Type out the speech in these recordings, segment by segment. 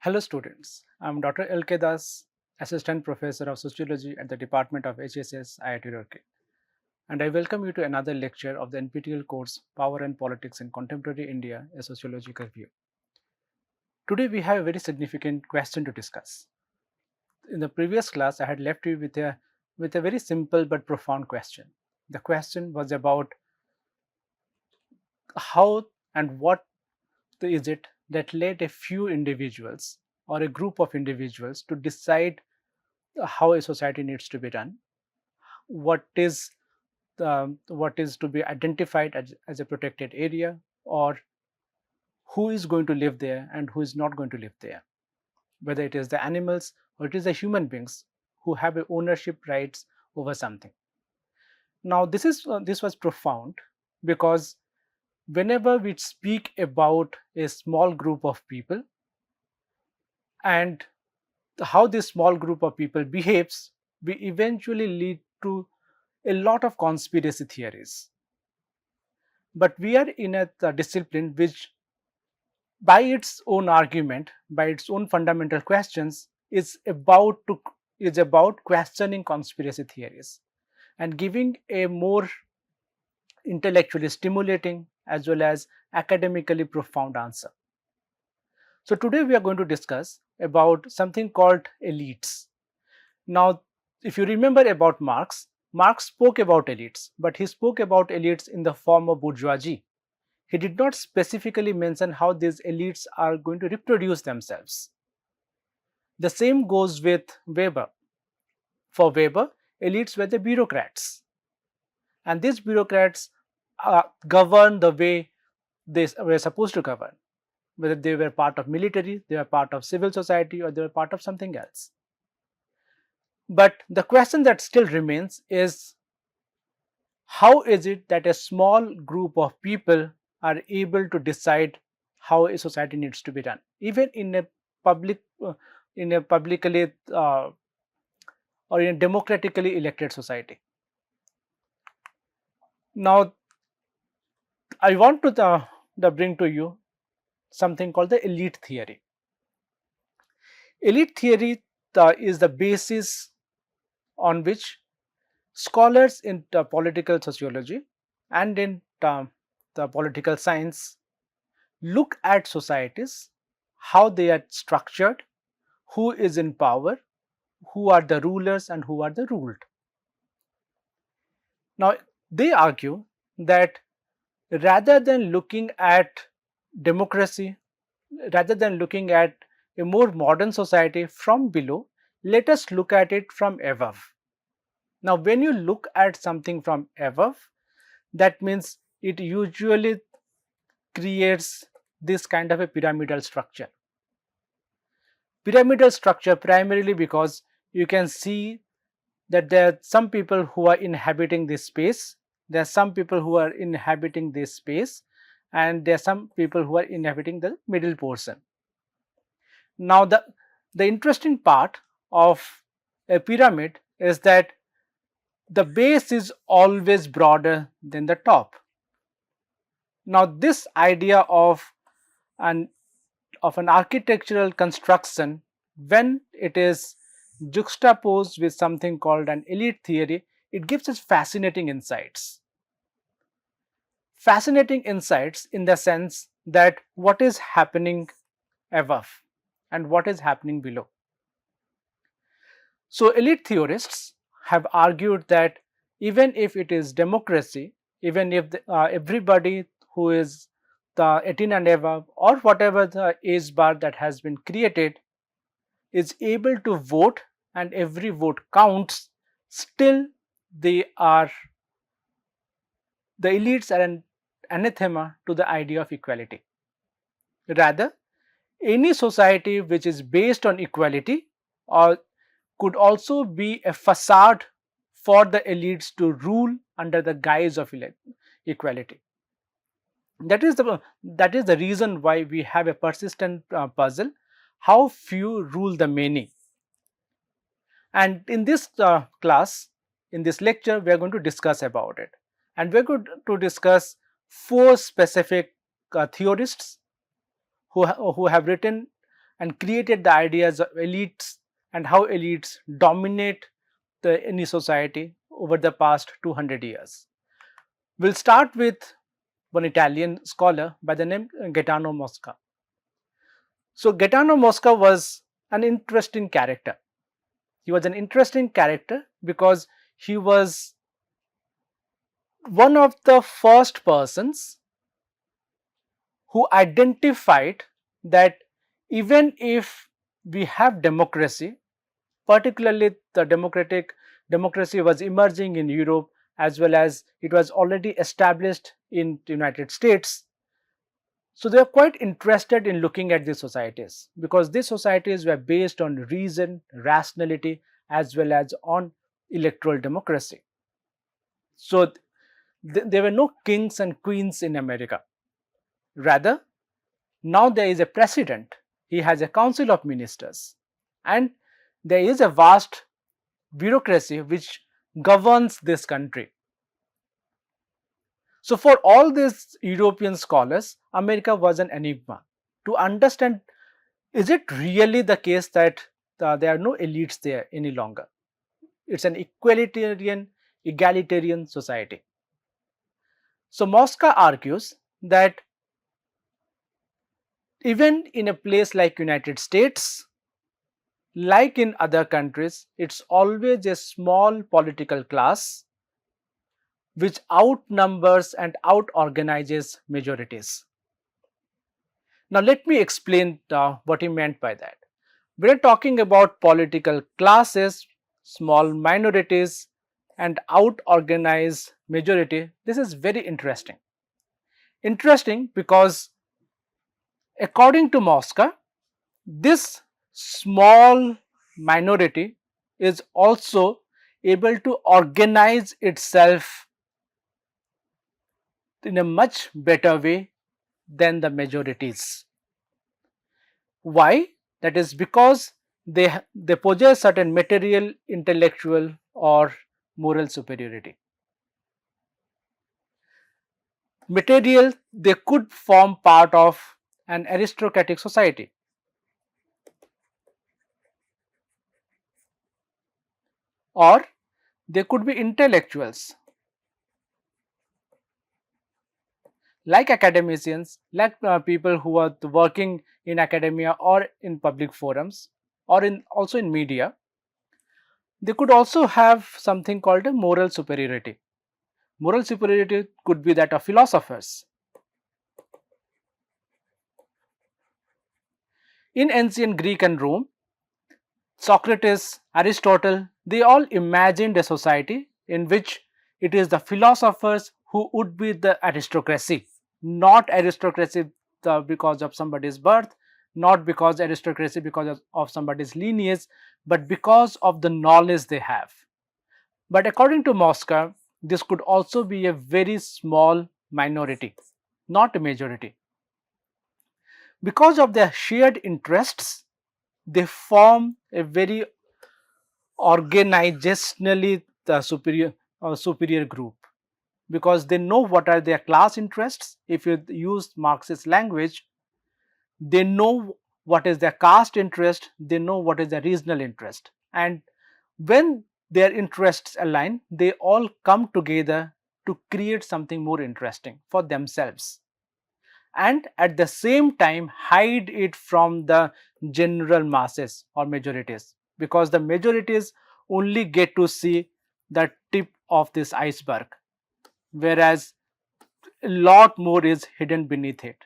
Hello students, I am Dr. L.K. Das, Assistant Professor of Sociology at the Department of HSS, IIT Roorkee, and I welcome you to another lecture of the NPTEL course Power and Politics in Contemporary India, a Sociological View. Today we have a very significant question to discuss. In the previous class, I had left you with a very simple but profound question. The question was about how and what is it that led a few individuals or a group of individuals to decide how a society needs to be run, what is to be identified as a protected area, or who is going to live there and who is not going to live there, whether it is the animals or it is the human beings who have a ownership rights over something. Now this was profound because whenever we speak about a small group of people and how this small group of people behaves, we eventually lead to a lot of conspiracy theories. But we are in a discipline which, by its own argument, by its own fundamental questions, is about questioning conspiracy theories and giving a more intellectually stimulating as well as academically profound answer. So today we are going to discuss about something called elites. Now, if you remember about Marx, Marx spoke about elites, but he spoke about elites in the form of bourgeoisie. He did not specifically mention how these elites are going to reproduce themselves. The same goes with Weber. For Weber, elites were the bureaucrats, and these bureaucrats govern the way they were supposed to govern, whether they were part of military, they were part of civil society, or they were part of something else. But the question that still remains is, how is it that a small group of people are able to decide how a society needs to be run, even in a public, in a publicly or in a democratically elected society? Now, I want to bring to you something called the elite theory. Elite theory is the basis on which scholars in political sociology and in the political science look at societies, how they are structured, who is in power, who are the rulers and who are the ruled. Now, they argue that rather than looking at democracy, rather than looking at a more modern society from below, let us look at it from above. Now, when you look at something from above, that means it usually creates this kind of a pyramidal structure. Pyramidal structure primarily because you can see that there are some people who are inhabiting this space, there are some people who are inhabiting this space, and there are some people who are inhabiting the middle portion. Now, the interesting part of a pyramid is that the base is always broader than the top. Now, this idea of an architectural construction, when it is juxtaposed with something called an elite theory, it gives us fascinating insights. Fascinating insights in the sense that what is happening above and what is happening below. So, elite theorists have argued that even if it is democracy, even if everybody who is the 18 and above or whatever the age bar that has been created is able to vote and every vote counts, still they are, the elites are an anathema to the idea of equality. Rather, any society which is based on equality or could also be a facade for the elites to rule under the guise of equality. That is the reason why we have a persistent puzzle: how few rule the many. And in this class, in this lecture, we are going to discuss about it, and we are going to discuss four specific theorists who have written and created the ideas of elites and how elites dominate any society over the past 200 years. We'll start with one Italian scholar by the name Gaetano Mosca. So Gaetano Mosca was an interesting character. He was an interesting character because he was one of the first persons who identified that even if we have democracy, particularly the democracy was emerging in Europe as well as it was already established in the United States. So they are quite interested in looking at these societies because these societies were based on reason, rationality, as well as on electoral democracy. So there were no kings and queens in America. Rather, now there is a president, he has a council of ministers, and there is a vast bureaucracy which governs this country. So, for all these European scholars, America was an enigma. To understand, is it really the case that there are no elites there any longer? It's an egalitarian society. So, Mosca argues that even in a place like United States, like in other countries, it's always a small political class which outnumbers and outorganizes majorities. Now, let me explain what he meant by that. We're talking about political classes, small minorities, and outorganized majority. This is very interesting. Interesting because, according to Mosca, this small minority is also able to organize itself in a much better way than the majorities. Why? That is because they possess certain material, intellectual, or moral superiority. Material, they could form part of an aristocratic society, or they could be intellectuals like academicians, like people who are working in academia or in public forums or in also in media. They could also have something called a moral superiority. Moral superiority could be that of philosophers. In ancient Greek and Rome, Socrates, Aristotle, they all imagined a society in which it is the philosophers who would be the aristocracy, not aristocracy because of somebody's birth, not because aristocracy because of somebody's lineage, but because of the knowledge they have. But according to Mosca, this could also be a very small minority, not a majority. Because of their shared interests, they form a very organizationally superior group because they know what are their class interests. If you use Marxist language, they know what is their caste interest, they know what is their regional interest, and when their interests align, they all come together to create something more interesting for themselves and at the same time hide it from the general masses or majorities, because the majorities only get to see the tip of this iceberg, whereas a lot more is hidden beneath it.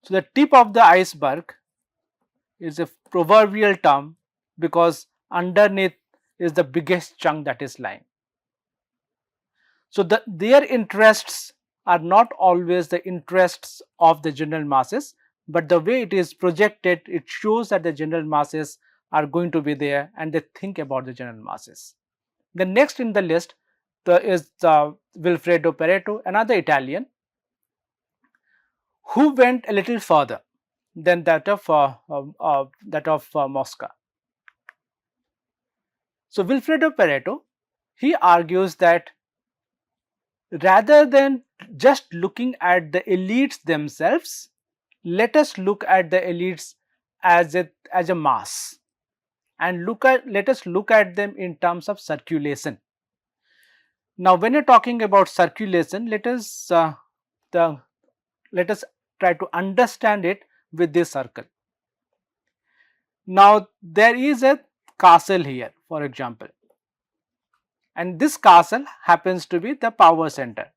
So the tip of the iceberg is a proverbial term because underneath is the biggest chunk that is lying. So their interests are not always the interests of the general masses, but the way it is projected, it shows that the general masses are going to be there and they think about the general masses. The next in the list is Vilfredo Pareto, another Italian, who went a little further than that of Mosca. So Vilfredo Pareto, he argues that rather than just looking at the elites themselves, let us look at the elites as a mass, and let us look at them in terms of circulation. Now, when you're talking about circulation, the let us try to understand it with this circle. Now, there is a castle here, for example, and this castle happens to be the power center.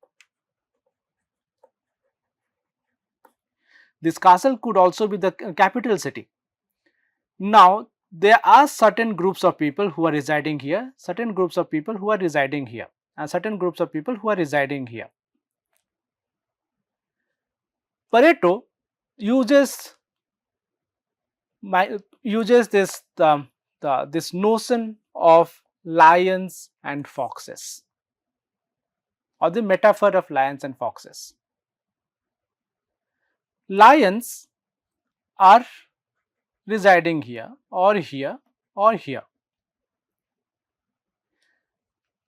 This castle could also be the capital city. Now, there are certain groups of people who are residing here, certain groups of people who are residing here, and certain groups of people who are residing here. Pareto uses this notion of lions and foxes, or the metaphor of lions and foxes. Lions are residing here or here or here.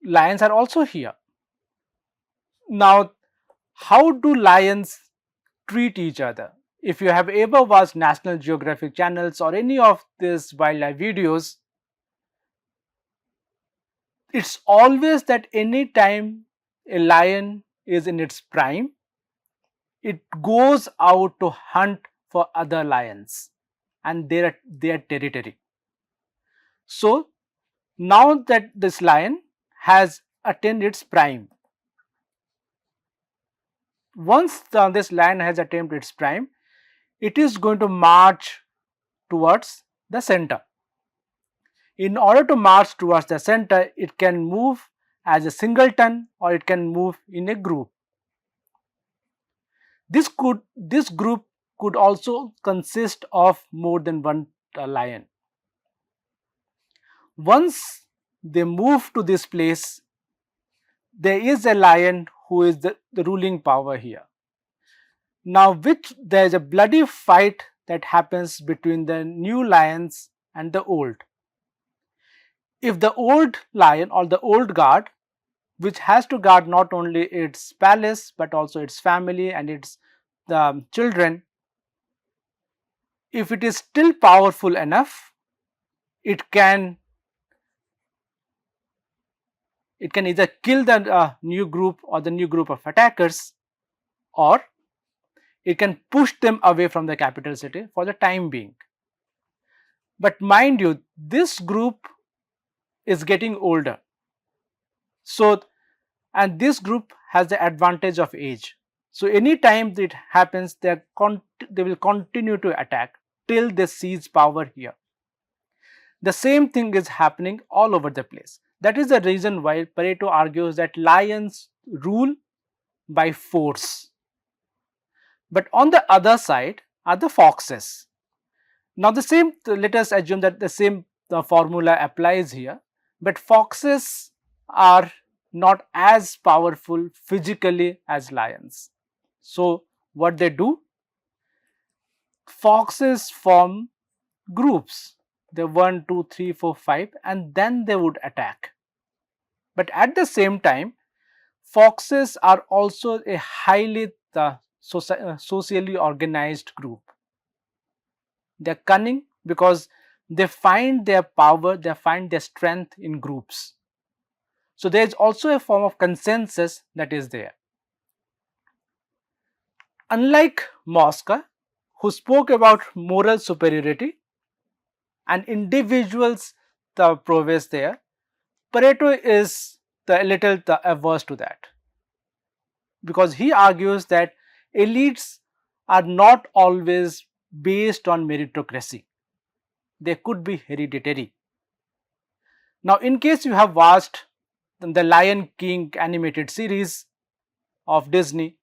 Lions are also here. Now, how do lions treat each other? If you have ever watched National Geographic channels or any of these wildlife videos, it's always that any time a lion is in its prime, it goes out to hunt for other lions and their territory. So, now that this lion has attained its prime, once this lion has attained its prime, it is going to march towards the center. In order to march towards the center, it can move as a singleton or it can move in a group. This group could also consist of more than one lion. Once they move to this place, there is a lion who is the ruling power here. Now, there is a bloody fight that happens between the new lions and the old. If the old lion or the old guard, which has to guard not only its palace but also its family and its children, if it is still powerful enough, it can either kill the new group or the new group of attackers, or it can push them away from the capital city for the time being. But mind you, this group is getting older. So, and this group has the advantage of age. So, any time it happens, they will continue to attack till they seize power here. The same thing is happening all over the place. That is the reason why Pareto argues that lions rule by force. But on the other side are the foxes. Now, let us assume that the same formula applies here, but foxes are not as powerful physically as lions. So, what they do? Foxes form groups. They 1, 2, 3, 4, 5, and then they would attack. But at the same time, foxes are also a highly socially organized group. They are cunning because they find their power, they find their strength in groups. So, there is also a form of consensus that is there. Unlike Mosca, who spoke about moral superiority and individuals the prowess there, Pareto is a little averse to that, because he argues that elites are not always based on meritocracy. They could be hereditary. Now, in case you have watched the Lion King animated series of Disney,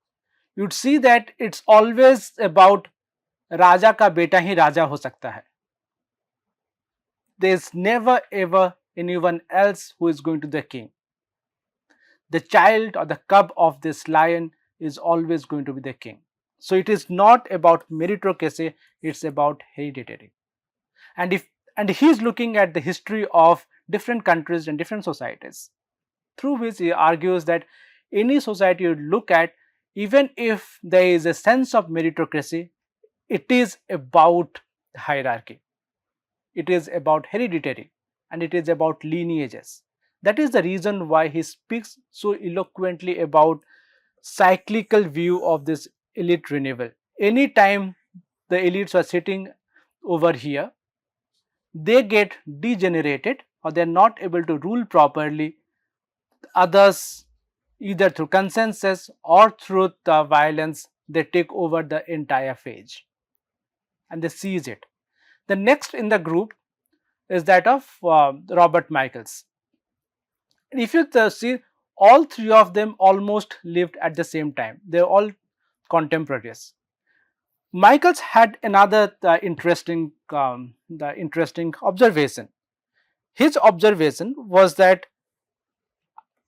you'd see that it's always about राजा का बेटा ही राजा हो सकता है. There is never ever anyone else who is going to be the king. The child or the cub of this lion is always going to be the king. So, it is not about meritocracy, it's about hereditary. And he is looking at the history of different countries and different societies, through which he argues that any society you look at, even if there is a sense of meritocracy, it is about hierarchy. It is about hereditary and it is about lineages. That is the reason why he speaks so eloquently about cyclical view of this elite renewal. Anytime the elites are sitting over here, they get degenerated or they are not able to rule properly. Others, either through consensus or through the violence, they take over the entire phase and they seize it. The next in the group is that of Robert Michaels. If you see, all three of them almost lived at the same time. They are all contemporaries. Michaels had another interesting observation. His observation was that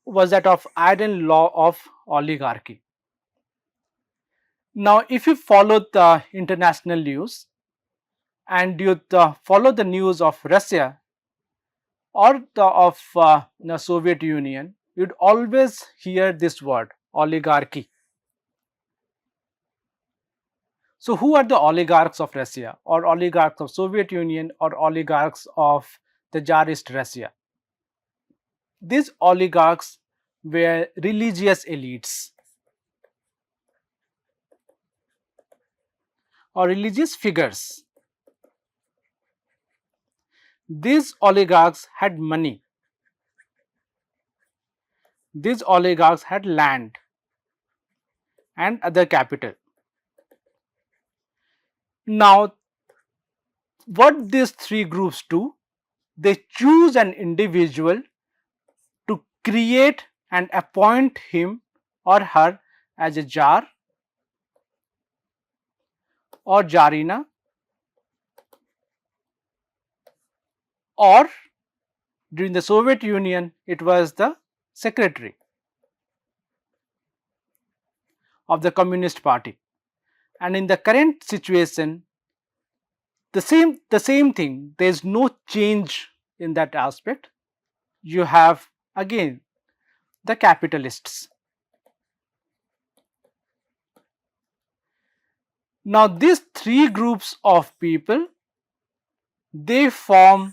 of iron law of oligarchy. Now, if you follow the international news and you follow the news of Russia or of the Soviet Union, you'd always hear this word oligarchy. So, who are the oligarchs of Russia, or oligarchs of Soviet Union, or oligarchs of the Tsarist Russia? These oligarchs were religious elites or religious figures. These oligarchs had money. These oligarchs had land and other capital. Now, what these three groups do, they choose an individual to create and appoint him or her as a Tsar or Tsarina, or during the Soviet Union it was the secretary of the Communist Party. And in the current situation, the same thing, there is no change in that aspect. You have again the capitalists. Now, these three groups of people, they form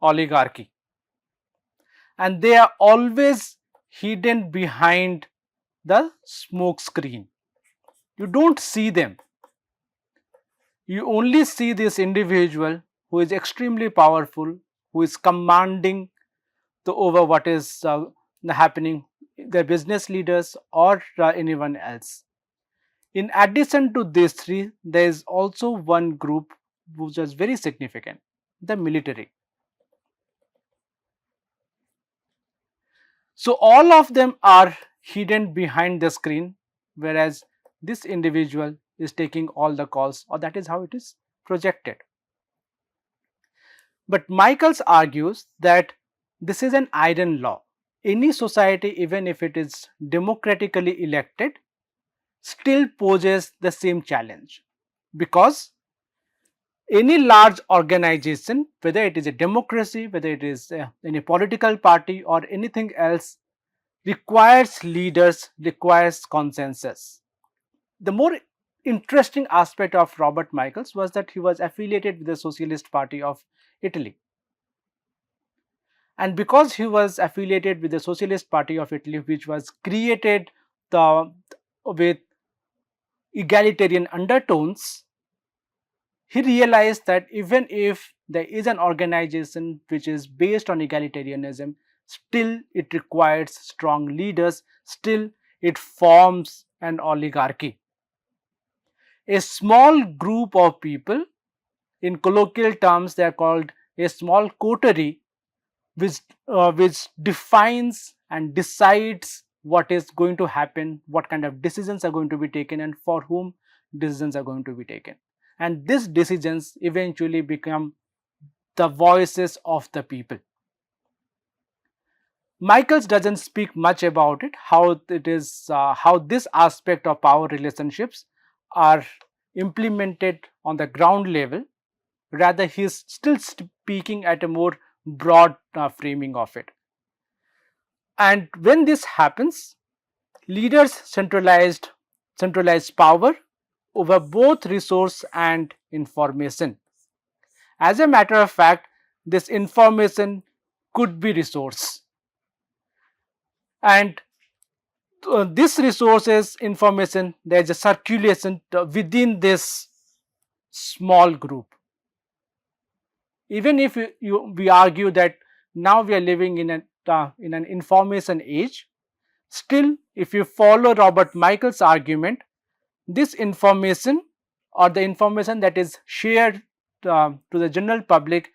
oligarchy, and they are always hidden behind the smoke screen. You don't see them. You only see this individual who is extremely powerful, who is commanding the over what is happening, the business leaders or anyone else. In addition to these three, there is also one group which is very significant, the military. So all of them are hidden behind the screen, whereas this individual is taking all the calls, or that is how it is projected. But Michaels argues that this is an iron law. Any society, even if it is democratically elected, still poses the same challenge, because any large organization, whether it is a democracy, whether it is any political party or anything else, requires leaders, requires consensus. The more interesting aspect of Robert Michaels was that he was affiliated with the Socialist Party of Italy. And because he was affiliated with the Socialist Party of Italy, which was created with egalitarian undertones, he realized that even if there is an organization which is based on egalitarianism, still it requires strong leaders, still it forms an oligarchy. A small group of people, in colloquial terms they are called a small coterie, which defines and decides what is going to happen, what kind of decisions are going to be taken, and for whom decisions are going to be taken. And these decisions eventually become the voices of the people. Michaels doesn't speak much about it, how it is, how this aspect of power relationships are implemented on the ground level. Rather, he is still speaking at a more broad framing of it. And when this happens, leaders centralized power over both resource and information. As a matter of fact, this information could be resource, and this resources information, there is a circulation within this small group. Even if we argue that now we are living in an information age, still if you follow Robert Michael's argument, this information or the information that is shared to the general public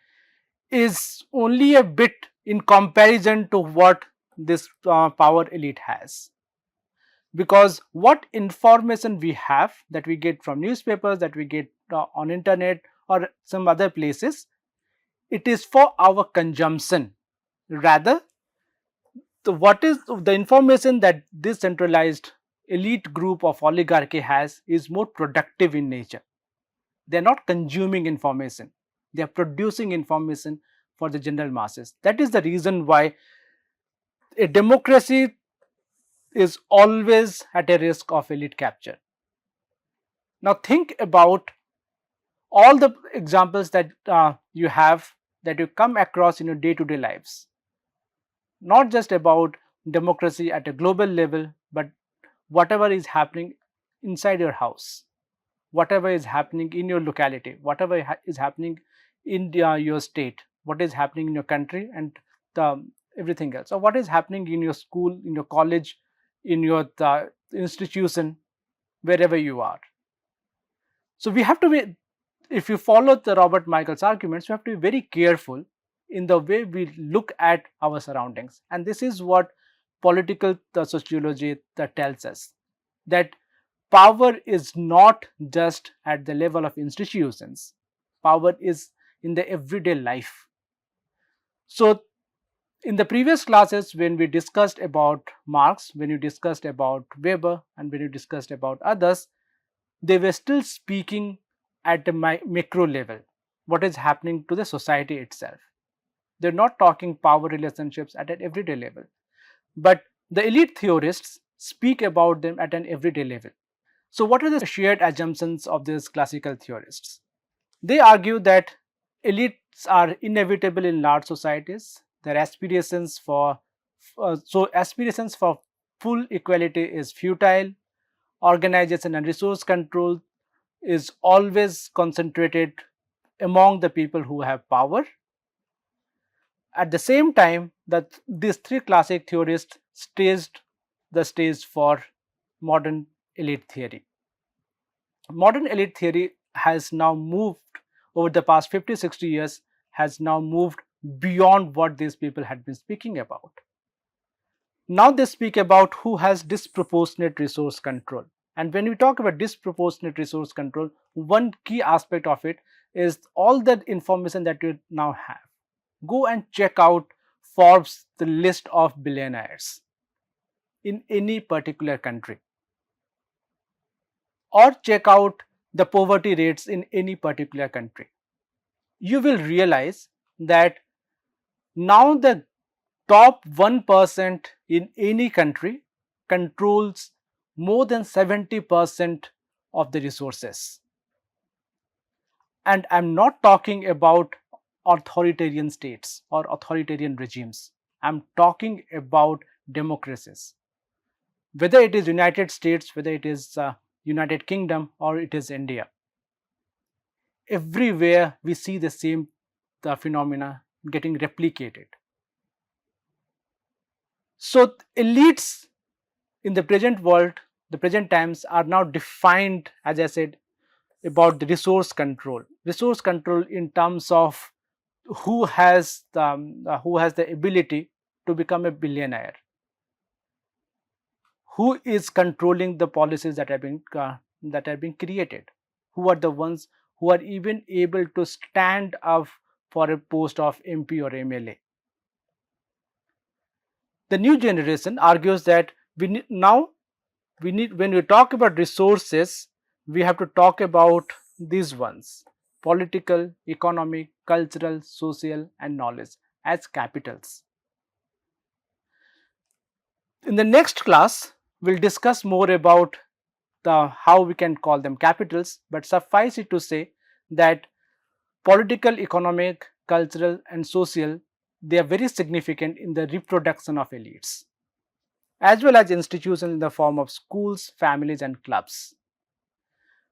is only a bit in comparison to what this power elite has. Because what information we have, that we get from newspapers, that we get on internet or some other places, it is for our consumption. Rather, what is the information that this centralized elite group of oligarchy has is more productive in nature. They are not consuming information, they are producing information for the general masses. That is the reason why a democracy is always at a risk of elite capture. Now think about all the examples that you have, that you come across in your day-to-day lives. Not just about democracy at a global level, but whatever is happening inside your house, whatever is happening in your locality, whatever is happening in your state, what is happening in your country, and everything else, or what is happening in your school, in your college, in your institution, wherever you are. So we have to be, if you follow the Robert Michael's arguments, we have to be very careful in the way we look at our surroundings. And this is what political sociology tells us, that power is not just at the level of institutions, power is in the everyday life. So in the previous classes, when we discussed about Marx, when you discussed about Weber, and when you discussed about others, they were still speaking at the macro level, what is happening to the society itself. They're not talking power relationships at an everyday level, but the elite theorists speak about them at an everyday level. So what are the shared assumptions of these classical theorists? They argue that elites are inevitable in large societies. Their aspirations for full equality is futile. Organization and resource control is always concentrated among the people who have power. At the same time, that these three classic theorists staged the stage for modern elite theory. Modern elite theory has now moved over the past 50-60 years, has now moved beyond what these people had been speaking about. Now they speak about who has disproportionate resource control. And when we talk about disproportionate resource control, one key aspect of it is all that information that you now have. Go and check out Forbes, the list of billionaires in any particular country, or check out the poverty rates in any particular country. You will realize that now the top 1% in any country controls more than 70% of the resources. And I'm not talking about authoritarian states or authoritarian regimes. I'm talking about democracies. Whether it is United States, whether it is United Kingdom, or it is India. Everywhere we see the same phenomena getting replicated. So elites in the present world, the present times, are now defined, as I said, about the resource control. Resource control in terms of who has the ability to become a billionaire, who is controlling the policies that are being created, who are the ones who are even able to stand up for a post of MP or MLA. The new generation argues that when we talk about resources, we have to talk about these ones: political, economic, cultural, social, and knowledge as capitals. In the next class, we'll discuss more about how we can call them capitals, but suffice it to say that political, economic, cultural, and social, they are very significant in the reproduction of elites, as well as institutions in the form of schools, families, and clubs.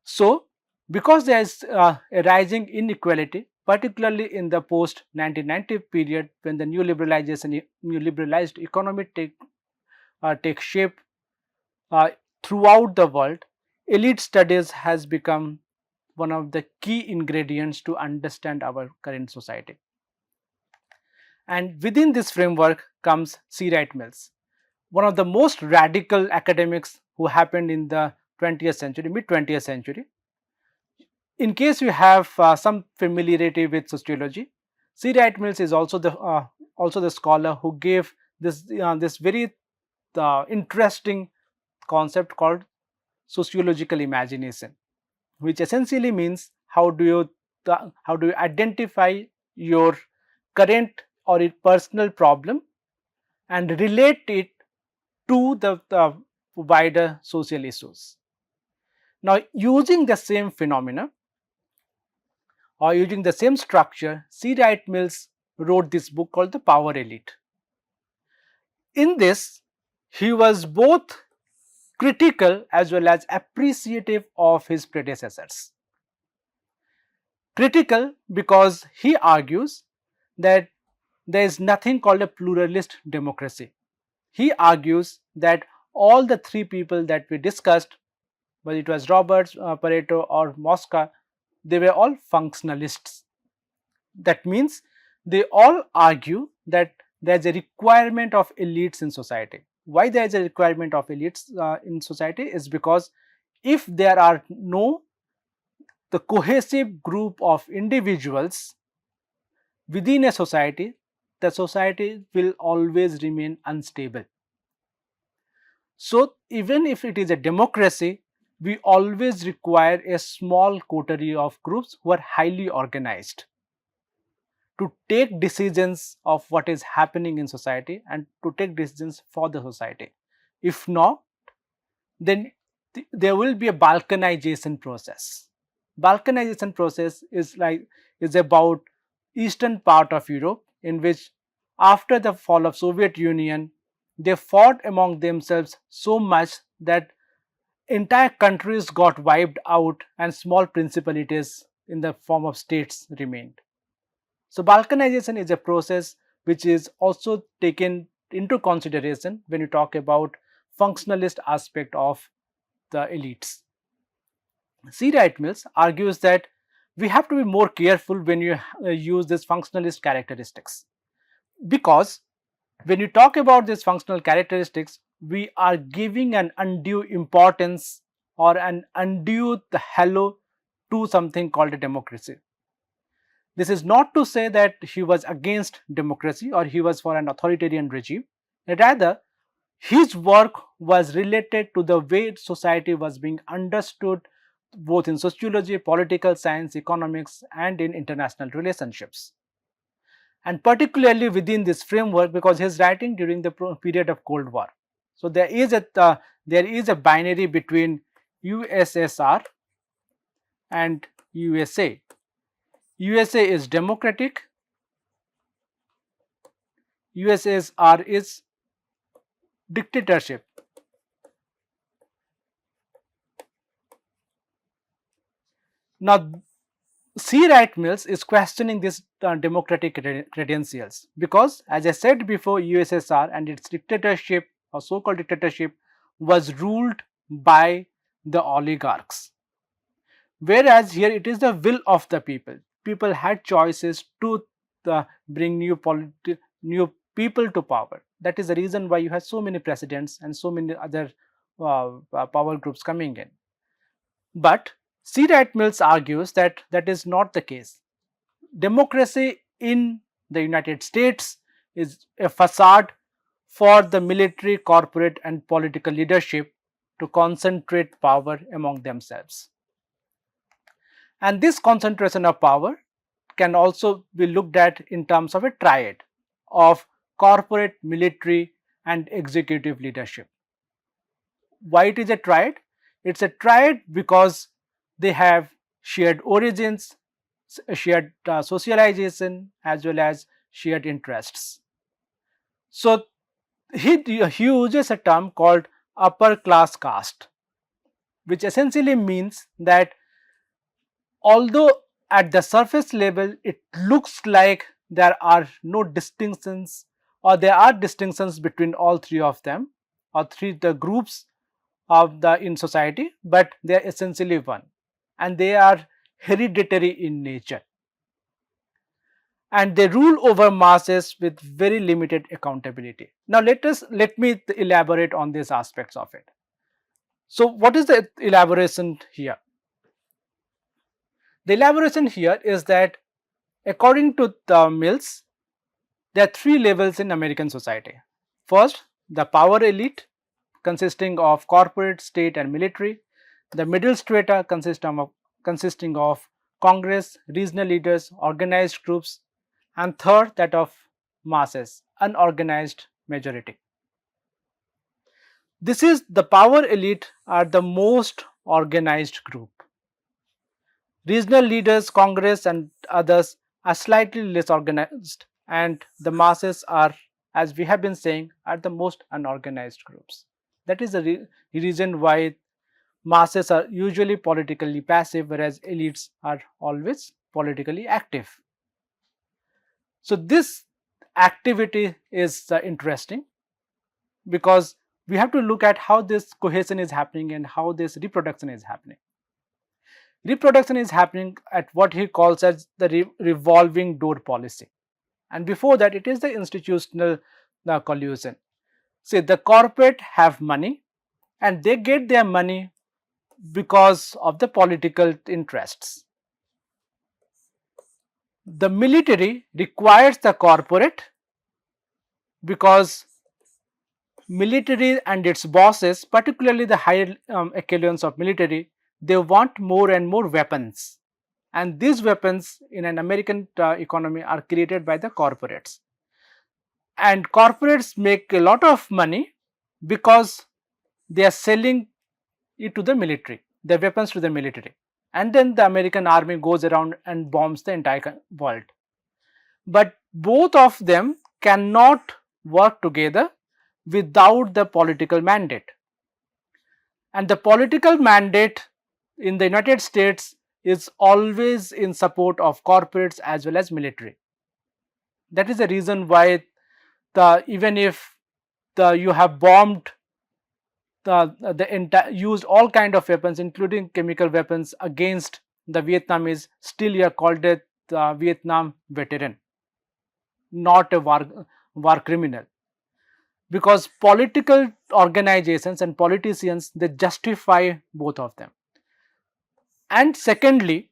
So, because there is a rising inequality, particularly in the post 1990 period when the new liberalized economy take shape uh, throughout the world, elite studies has become one of the key ingredients to understand our current society. And within this framework comes C. Wright Mills, one of the most radical academics who happened in the 20th century, mid 20th century. In case you have some familiarity with sociology, C. Wright Mills is also the scholar who gave this very interesting concept called sociological imagination, which essentially means how do you identify your current or a personal problem and relate it to the wider social issues. Now, using the same phenomena or using the same structure, C. Wright Mills wrote this book called The Power Elite. In this, he was both critical as well as appreciative of his predecessors. Critical because he argues that there is nothing called a pluralist democracy. He argues that all the three people that we discussed, whether it was Roberts, Pareto, or Mosca, they were all functionalists. That means they all argue that there is a requirement of elites in society. Why there is a requirement of elites in society is because if there are no the cohesive group of individuals within a society, the society will always remain unstable. So, even if it is a democracy, we always require a small coterie of groups who are highly organized to take decisions of what is happening in society and to take decisions for the society. If not, then there will be a balkanization process. Balkanization process is about eastern part of Europe, in which after the fall of Soviet Union, they fought among themselves so much that entire countries got wiped out and small principalities in the form of states remained. So, balkanization is a process which is also taken into consideration when you talk about functionalist aspect of the elites. C. Wright Mills argues that we have to be more careful when you use these functionalist characteristics, because when you talk about these functional characteristics, we are giving an undue importance or an undue halo to something called a democracy. This is not to say that he was against democracy or he was for an authoritarian regime. Rather, his work was related to the way society was being understood both in sociology, political science, economics, and in international relationships. And particularly within this framework, because he is writing during the period of Cold War. So there is a binary between USSR and USA. USA is democratic, USSR is dictatorship. Now, C. Wright Mills is questioning these democratic credentials because, as I said before, USSR and its dictatorship or so-called dictatorship was ruled by the oligarchs, whereas here it is the will of the people. People had choices to bring new people to power. That is the reason why you have so many presidents and so many other power groups coming in. But C. Wright Mills argues that that is not the case. Democracy in the United States is a facade for the military, corporate, and political leadership to concentrate power among themselves. And this concentration of power can also be looked at in terms of a triad of corporate, military, and executive leadership. Why it is a triad? It's a triad because they have shared origins, shared socialization as well as shared interests. So he uses a term called upper class caste, which essentially means that although at the surface level it looks like there are no distinctions, or there are distinctions between all three of them, or three the groups of the in society, but they are essentially one, and they are hereditary in nature, and they rule over masses with very limited accountability. Now let me elaborate on these aspects of it. So what is the elaboration here? The elaboration here is that according to the Mills, there are three levels in American society. First, the power elite, consisting of corporate, state and military. The middle strata consisting of Congress, regional leaders, organized groups, and third, that of masses, unorganized majority. This is the power elite are the most organized group. Regional leaders, Congress and others are slightly less organized, and the masses are, as we have been saying, are the most unorganized groups. That is the reason why masses are usually politically passive, whereas elites are always politically active. So this activity is interesting, because we have to look at how this cohesion is happening and how this reproduction is happening. Reproduction is happening at what he calls as the revolving door policy, and before that it is the institutional collusion. See, the corporate have money, and they get their money because of the political interests. The military requires the corporate because military and its bosses, particularly the higher echelons of military, they want more and more weapons, and these weapons in an American economy are created by the corporates, and corporates make a lot of money because they are selling it to the military, the weapons to the military, and then the American army goes around and bombs the entire world. But both of them cannot work together without the political mandate, and the political mandate in the United States is always in support of corporates as well as military. That is the reason why even if you have bombed the entire, used all kind of weapons including chemical weapons against the Vietnamese, still you are called a Vietnam veteran, not a war criminal, because political organizations and politicians, they justify both of them. And secondly,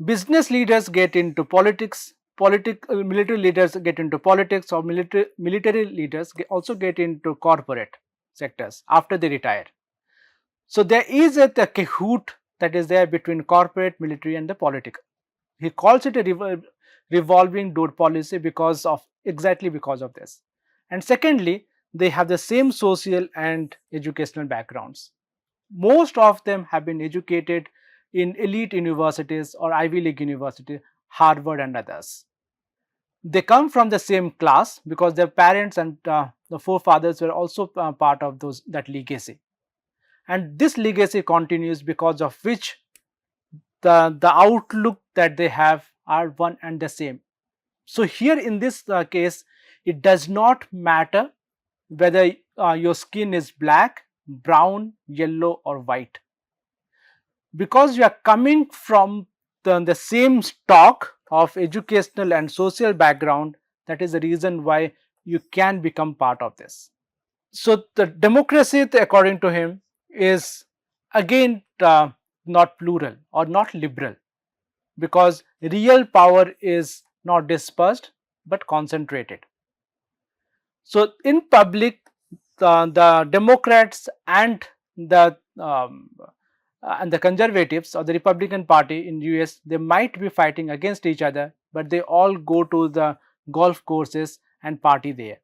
business leaders get into politics, military leaders get into politics, or military leaders also get into corporate sectors after they retire. So there is a cahoot that is there between corporate, military and the political. He calls it a revolving door policy because of exactly because of this. And secondly, they have the same social and educational backgrounds. Most of them have been educated in elite universities or Ivy League university, Harvard and others. They come from the same class because their parents and the forefathers were also part of that legacy, and this legacy continues, because of which the outlook that they have are one and the same. So here in this case, it does not matter whether your skin is black, brown, yellow or white, because you are coming from the same stock of educational and social background. That is the reason why you can become part of this. So the democracy, according to him, is again not plural or not liberal, because real power is not dispersed but concentrated. So in public, the Democrats and the conservatives or the Republican Party in US, they might be fighting against each other, but they all go to the golf courses and party there.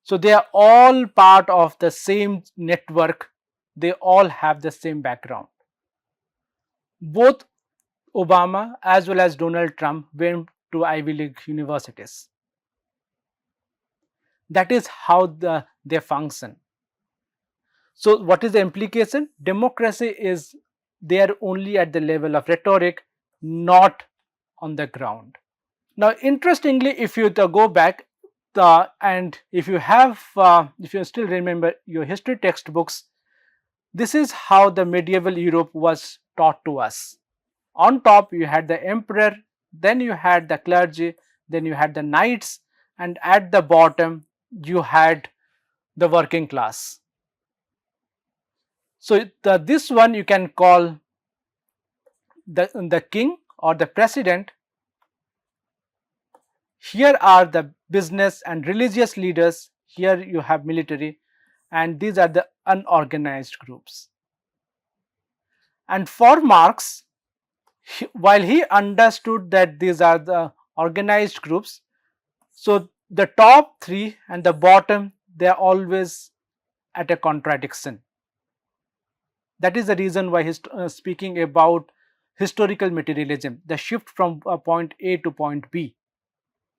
So they are all part of the same network, they all have the same background. Both Obama as well as Donald Trump went to Ivy League universities. That is how they function. So, what is the implication? Democracy is there only at the level of rhetoric, not on the ground. Now, interestingly, if you go back and if you have, if you still remember your history textbooks, this is how the medieval Europe was taught to us. On top, you had the emperor, then you had the clergy, then you had the knights, and at the bottom, you had the working class. So, this one you can call the king or the president. Here are the business and religious leaders, here you have military, and these are the unorganized groups. And for Marx, while he understood that these are the organized groups, so the top three and the bottom, they are always at a contradiction. That is the reason why he's speaking about historical materialism, the shift from point A to point B,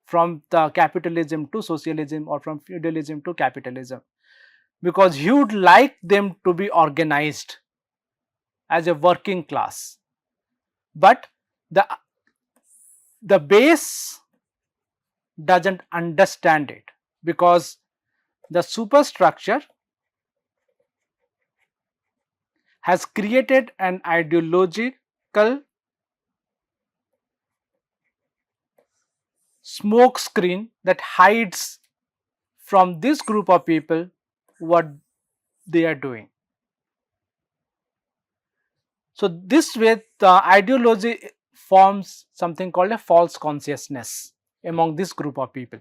from the capitalism to socialism or from feudalism to capitalism, because he would like them to be organized as a working class, but the base doesn't understand it, because the superstructure has created an ideological smoke screen that hides from this group of people what they are doing. So, this way the ideology forms something called a false consciousness among this group of people.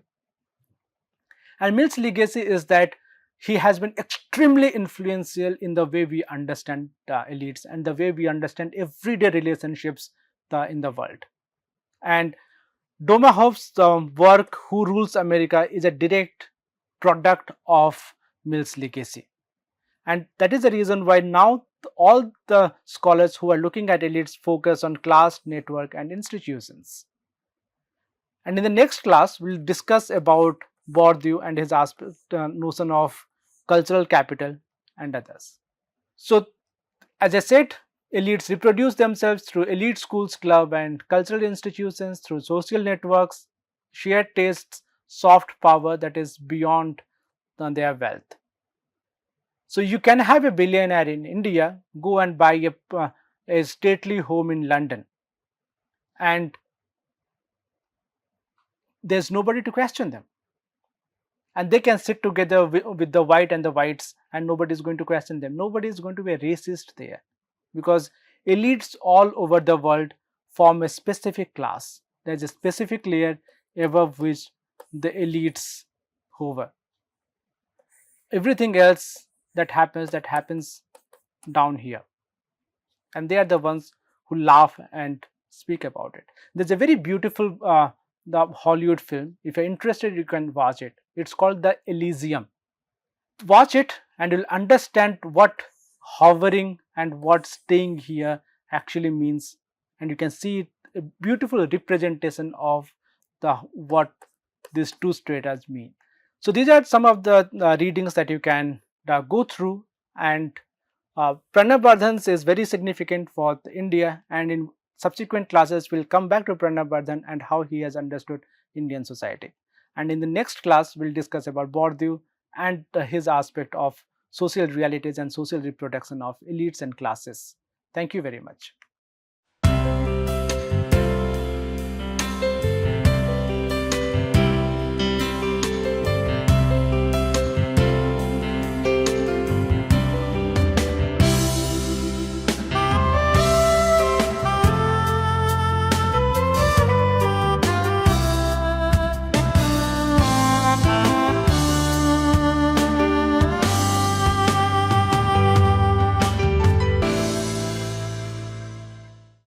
And Mill's legacy is that he has been extremely influential in the way we understand elites and the way we understand everyday relationships in the world. And Domahov's work, Who Rules America, is a direct product of Mill's legacy. And that is the reason why now all the scholars who are looking at elites focus on class, network, and institutions. And in the next class, we'll discuss about Bourdieu and his notion of cultural capital and others. So, as I said, elites reproduce themselves through elite schools, club, and cultural institutions, through social networks, shared tastes, soft power that is beyond their wealth. So, you can have a billionaire in India go and buy a stately home in London, and there's nobody to question them. And they can sit together with the white and the whites, and nobody is going to question them. Nobody is going to be a racist there, because elites all over the world form a specific class. There's a specific layer above which the elites hover. Everything else that happens down here, and they are the ones who laugh and speak about it. There's a very beautiful the Hollywood film. If you're interested, you can watch it. It's called The Elysium. Watch it and you'll understand what hovering and what staying here actually means, and you can see a beautiful representation of what these two stratas mean. So these are some of the readings that you can go through, and Pranab Bardhan is very significant for India, and in subsequent classes we'll come back to Pranab Bardhan and how he has understood Indian society. And in the next class we'll discuss about Bourdieu and his aspect of social realities and social reproduction of elites and classes. Thank you very much.